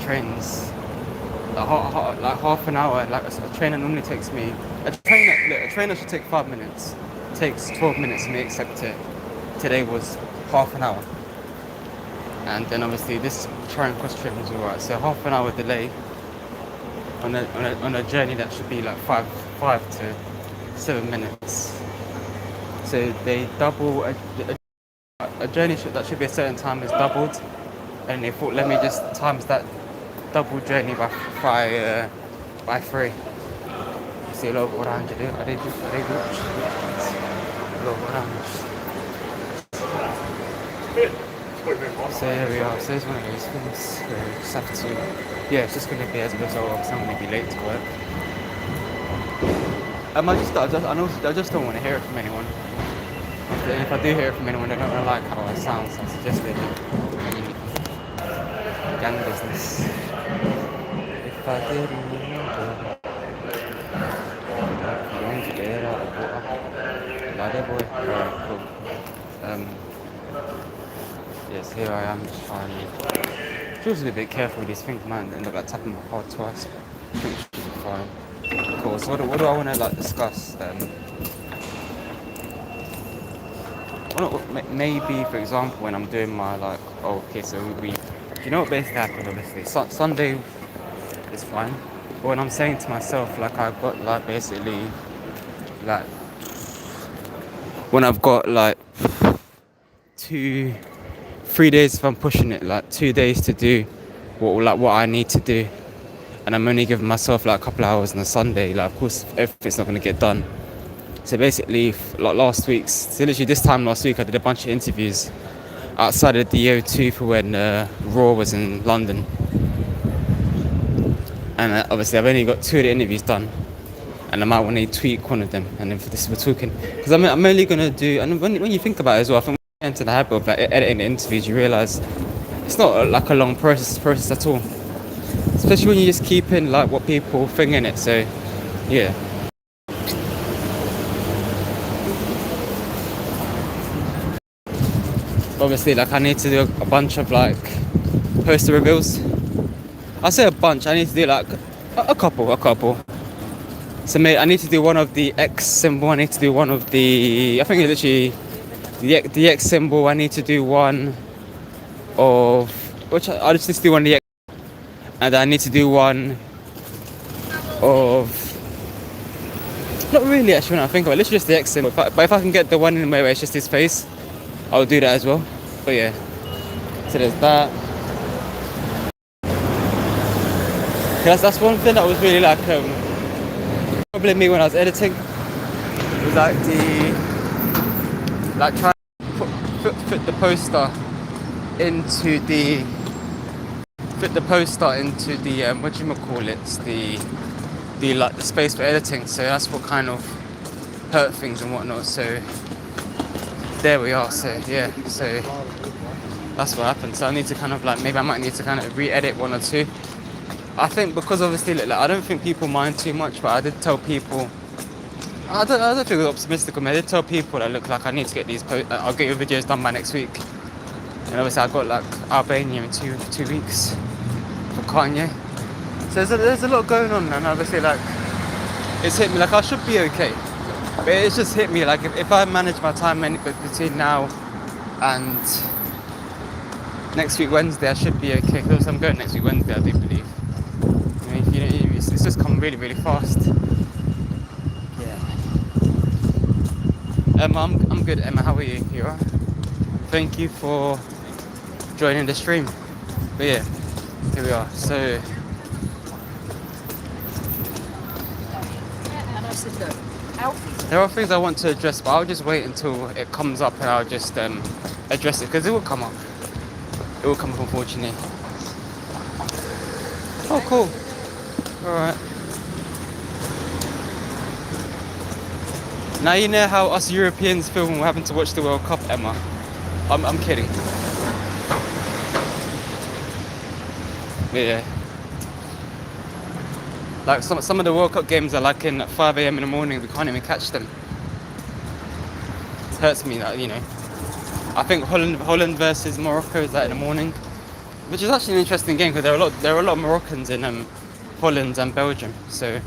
trains. Like half an hour. Like a train that normally takes me. A train that should take 5 minutes takes 12 minutes for me, except today was half an hour. And then obviously this Charing Cross train was alright. So half an hour delay on a journey that should be like 5 to 7 minutes. So they double a journey that should be a certain time is doubled, and they thought let me just times that double journey by 3. See a lot of orange. Are they rich? A lot of orange. So here we are. So it's one of those things where you just have to. Yeah, it's just going to be as a result of I'm going to be late to work. I just don't want to hear it from anyone. If I do hear it from anyone, I don't really like how it sounds. I suggest they do gang business. If I didn't remember, I'm going to get out of water. Like boy. Alright, cool. Yes, here I am just trying to. Just be a bit careful with these things, man. End up like tapping my heart twice. I think it should be fine. Cool. So what do I want to like discuss? Maybe, for example, when I'm doing my like, oh, okay, so you know what basically happened, obviously. Sunday is fine. But when I'm saying to myself, like, I've got like basically, like, when I've got like 3 days if I'm pushing it, like 2 days to do what I need to do. And I'm only giving myself like a couple of hours on a Sunday. Like, of course, everything's not going to get done. So basically, like so literally this time last week, I did a bunch of interviews outside of the O2 for when Raw was in London. And obviously, I've only got 2 of the interviews done. And I might want to tweak one of them. And then for this, we're talking. Because I'm only going to do... And when you think about it as well, I think when you get into the habit of like, editing the interviews, you realise it's not like a long process at all. Especially when you just keep in like what people think in it. So, yeah. Obviously, like I need to do a bunch of like poster reveals. I say a bunch. I need to do like a couple. So mate, I need to do one of the X symbol. I need to do one of the. I think it's literally the X symbol. I need to do one of which I'll just do one of the X, and I need to do one of. Not really actually when I think about it. Literally just the X symbol. But if I can get the one in where it's just his face, I'll do that as well. But yeah, so there's that. That's one thing that was really like troubling me when I was editing. It was like trying to fit the poster into the what do you call it? The like the space for editing. So that's what kind of hurt things and whatnot. So there we are. So yeah, so that's what happened. So I need to kind of like maybe I might need to kind of re-edit one or two. I think because obviously like I don't think people mind too much, but I did tell people. I don't think it was optimistic of me. I did tell people that look like I need to get these. I'll get your videos done by next week. And obviously I got like Albania in two weeks for Kanye. So there's a lot going on, and obviously like it's hit me like I should be okay. But it's just hit me like if I manage my time between now and next week Wednesday, I should be okay. Because I'm going next week Wednesday, I do believe. I mean, it's just come really, really fast. Yeah. I'm good. Emma, how are you? You alright? Thank you for joining the stream. But yeah, here we are. So. There are things I want to address, but I'll just wait until it comes up and I'll just address it because it will come up. It will come up, unfortunately. Oh, cool. Alright. Now you know how us Europeans feel when we're having to watch the World Cup, Emma. I'm kidding. Yeah. Like some of the World Cup games are like in at 5 a.m. in the morning. We can't even catch them. It hurts me that, you know. I think Holland versus Morocco is like in the morning. which is actually an interesting game because there are a lot of Moroccans in Holland and Belgium, so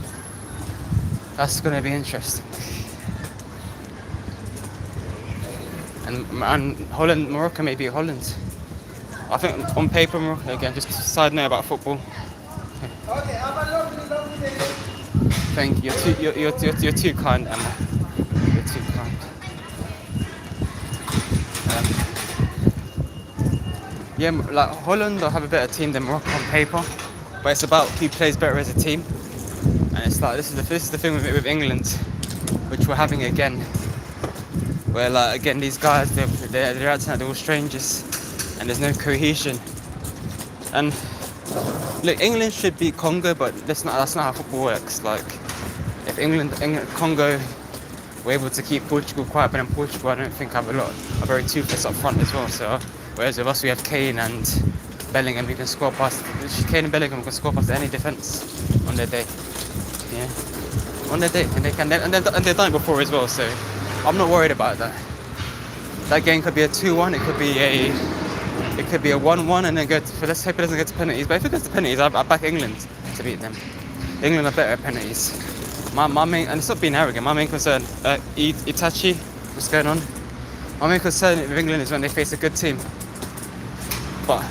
that's going to be interesting. And Holland, Morocco may be Holland. I think on paper, Morocco again. Just a side note about football. Thank you. You're too kind, Emma. You're too kind. Yeah, like Holland will have a better team than Morocco on paper, but it's about who plays better as a team. And it's like this is the thing with England, which we're having again, where like again these guys they're acting like they're all strangers, and there's no cohesion. And look, England should beat Congo, but that's not how football works. Like if Congo were able to keep Portugal quiet, but in Portugal I don't think have are very toothless up front as well. So whereas with us we have Kane and Bellingham who can score past. Kane and Bellingham can score past any defence on their day. Yeah, on their day, and they've done it before as well. So I'm not worried about that. That game could be a 2-1. It could be a 1-1, and then let's hope it doesn't get to penalties. But if it goes to penalties, I back England to beat them. England are better at penalties. My main, and it's not being arrogant. My main concern, Itachi, what's going on? My main concern with England is when they face a good team. But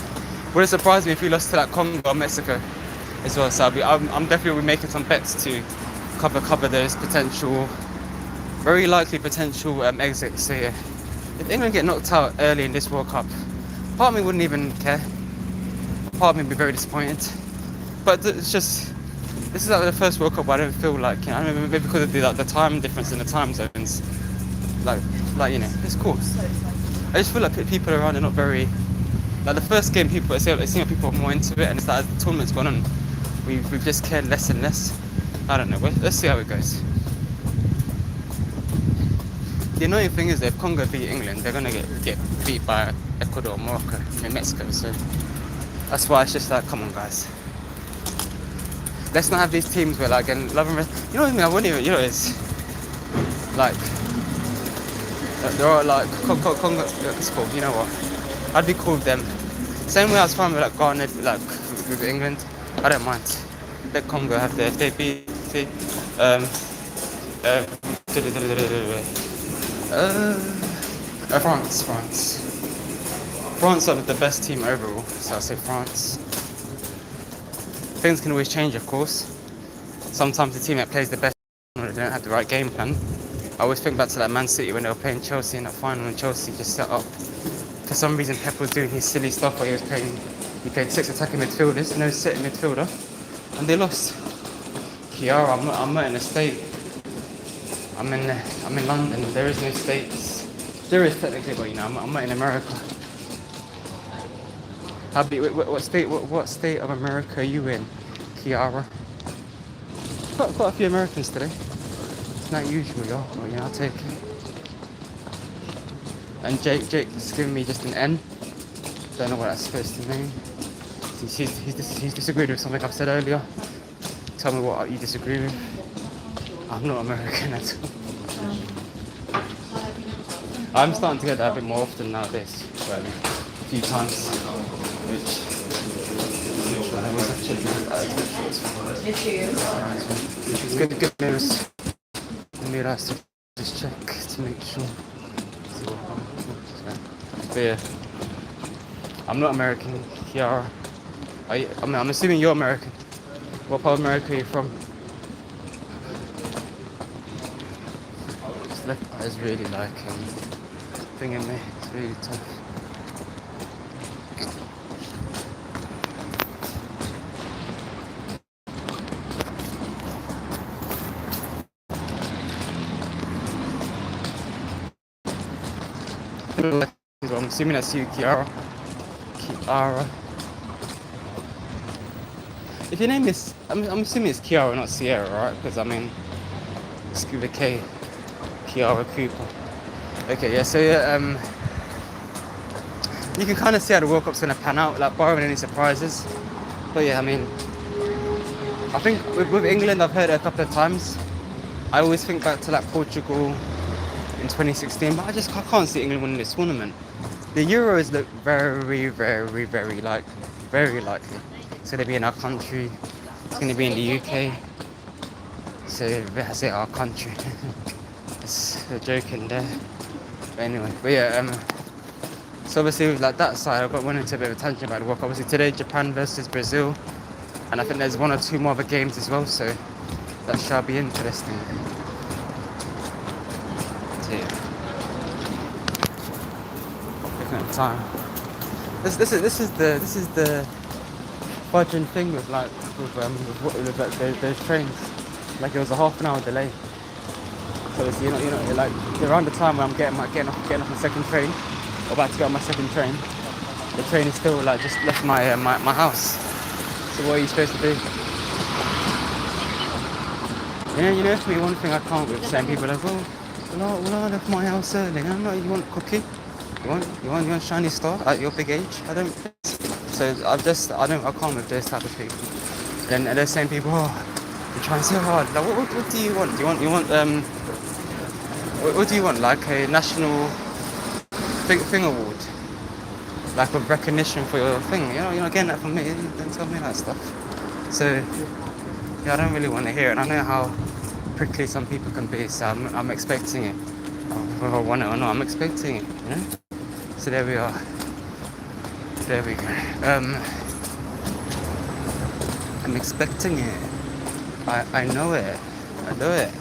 would it surprise me if we lost to like Congo or Mexico as well? So I'm definitely making some bets to cover those very likely potential exits. So yeah, if England get knocked out early in this World Cup, part of me wouldn't even care. Part of me would be very disappointed. But it's just, this is like the first World Cup where I don't feel like, I don't know, maybe because of the time difference in the time zones. Like it's cool. I just feel like people around are not very, like the first game it seems like people are more into it, and it's like as the tournament's gone on, we've just cared less and less. I don't know, let's see how it goes. The annoying thing is that if Congo beat England, they're going to get beat by Ecuador, Morocco, and Mexico. So that's why it's just like, come on, guys. Let's not have these teams where like, and love and rest. You know what I mean? I wouldn't even, it's like, there are like, Congo, it's cool, you know what? I'd be cool with them. Same way I was fine with like Ghana, like with England. I don't mind. Let Congo have their, if they beat, France are the best team overall, so I'll say France. Things can always change, of course. Sometimes the team that plays the best, they don't have the right game plan. I always think back to that Man City when they were playing Chelsea in that final, and Chelsea just set up. For some reason, Pep was doing his silly stuff where he played 6 attacking midfielders, no set midfielder, and they lost. Kiara, I'm not in a state. I'm in London. There is no states. There is technically, but I'm not in America. What state of America are you in, Kiara? Got a few Americans today. It's not usual, y'all, but I'll take it. And Jake's giving me just an N. Don't know what that's supposed to mean. He's disagreed with something I've said earlier. Tell me what you disagree with. I'm not American at all. I'm starting to get that a bit more often nowadays. Well, a few times. Which it's good news. Maybe I have to just check to make sure. But yeah, I'm not American, Kiara. I'm assuming you're American. What part of America are you from? This left eye is really like thing in me. It's really tough. I'm assuming that's you, Kiara. If your name is, I'm assuming it's Kiara, not Sierra, right? Because it's with a K. Kiara Cooper. Okay, yeah. So yeah, you can kind of see how the World Cup's gonna pan out, like barring any surprises. But yeah, I think with England, I've heard it a couple of times. I always think back to like Portugal in 2016, but I can't see England winning this tournament. The Euros look very, very, very like very likely. It's gonna be in our country. It's gonna be in the UK. So that's it, our country. It's a joke in there. But anyway, but yeah, so obviously with like that side, went into a bit of a tangent about the World Cup. Obviously today, Japan versus Brazil, and I think there's one or two more other games as well. So that shall be interesting. So yeah, looking at the time. This is the fudging thing with like like those trains. Like it was a half an hour delay. So it's, like around the time when I'm getting off the second train, or about to get on my second train, the train is still like just left my house. So what are you supposed to do? For me, one thing I can't with saying people are like, well, I left my house early. I'm not. You want a cookie? You want shiny star at your big age? I don't. So I can't with those type of people. Then they're saying people, you're trying so hard. Like, what do you want? You want what do you want? Like a national thing award? Like a recognition for your thing? You're not getting that from me. Don't tell me that stuff. So yeah, I don't really want to hear it. I know how prickly some people can be, so I'm expecting it. Whether I want it or not, I'm expecting it. So there we are. There we go. I'm expecting it. I know it. I do it.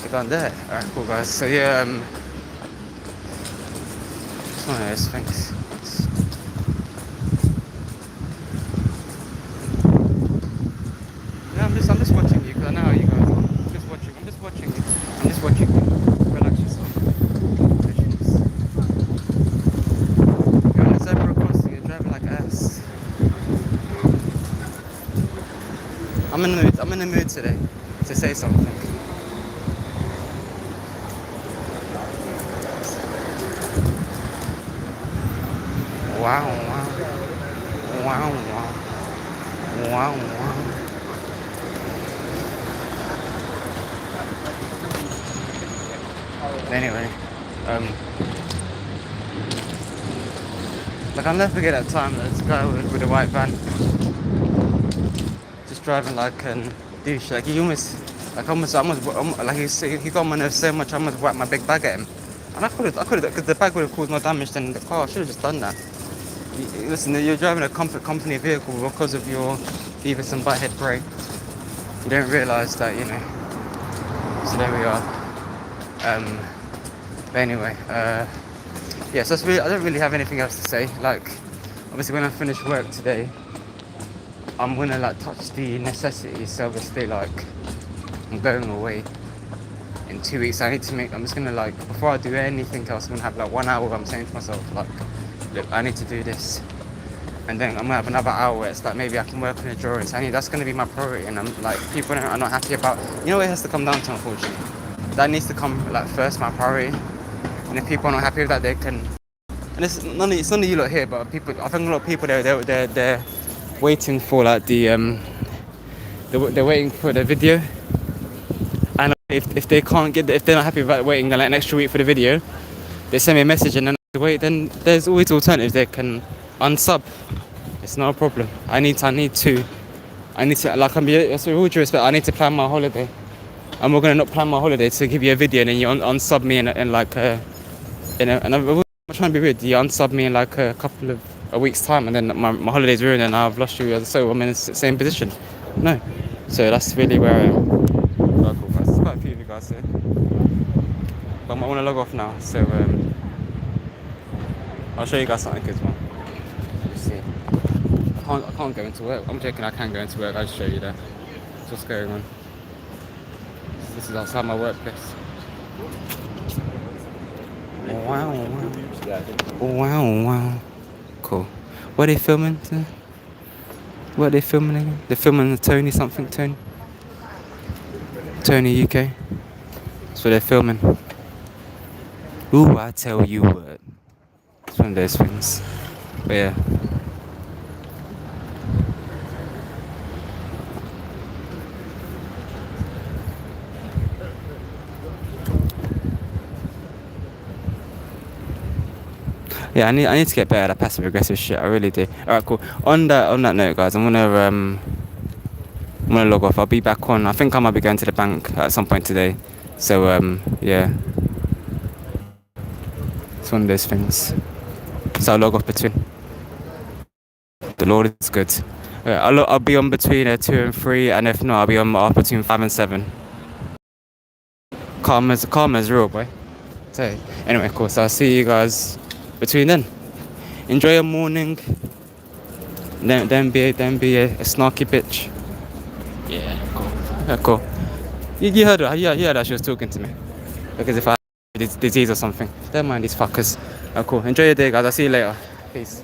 I can't do it. Alright, cool guys. So yeah, it's one of those things. Yeah, I'm just watching you because I know how you guys are. I'm just watching you. I'm just watching you. Relax yourself. You're on a zebra crossing, you're driving like ass. I'm in the mood today to say something. Wow, wow. Wow, wow. Wow, wow. Anyway, like I'll never forget that time that this guy with a white van just driving like a douche. Like he almost like he got on my nerves so much I almost whacked my big bag at him. And I could have, because the bag would have caused more damage than the car. I should have just done that. Listen, you're driving a company vehicle because of your Beavis and Butthead brake. You don't realise that, So there we are. But anyway, yeah, so I don't really have anything else to say. Like, obviously when I finish work today, I'm gonna like touch the necessities. So obviously, like, I'm going away in 2 weeks. I'm just gonna like, before I do anything else, I'm gonna have like 1 hour where I'm saying to myself, like, look, I need to do this. And then I'm gonna have another hour where it's like maybe I can work on the drawings. That's gonna be my priority. And I'm like, people are not happy about, what it has to come down to, unfortunately. That needs to come like first, my priority. And if people are not happy with that, they can. And it's none of you lot here, but people. I think a lot of people they're waiting for like they're waiting for the video. And if they can't if they're not happy about waiting like an extra week for the video, they send me a message and then I wait. Then there's always alternatives. They can unsub. It's not a problem. I need to like with all due respect, I need to plan my holiday. And we're gonna not plan my holiday to give you a video and then you unsub me in like and I'm trying to be weird. You unsub me in like a week's time and then my holiday's ruined and I've lost you. So I'm in the same position. No. So that's really where I am. Well, cool, guys. There's quite a few of you guys here. But I want to log off now. So I'll show you guys something good, man. Let's see. I can't go into work. I'm joking. I can go into work. I'll just show you that. What's going on? This is outside my workplace. Wow, wow. Cool. What are they filming? What are they filming again? They're filming Tony UK. That's what they're filming. Ooh, I tell you what. It's one of those things. But yeah. Yeah, I need to get better at that passive aggressive shit. I really do. All right, cool. On that note, guys, I'm gonna log off. I'll be back on. I think I might be going to the bank at some point today. So yeah, it's one of those things. So I'll log off between. The Lord is good. I'll be on between 2 and 3, and if not, I'll be on off between 5 and 7. Karma's real, boy. So anyway, cool. So I'll see you guys between then. Enjoy your morning. Don't be a snarky bitch. Yeah, cool. Yeah, cool. You heard her. Yeah, that she was talking to me. Because if I had disease or something, don't mind these fuckers. Cool. Enjoy your day, guys. I'll see you later. Peace.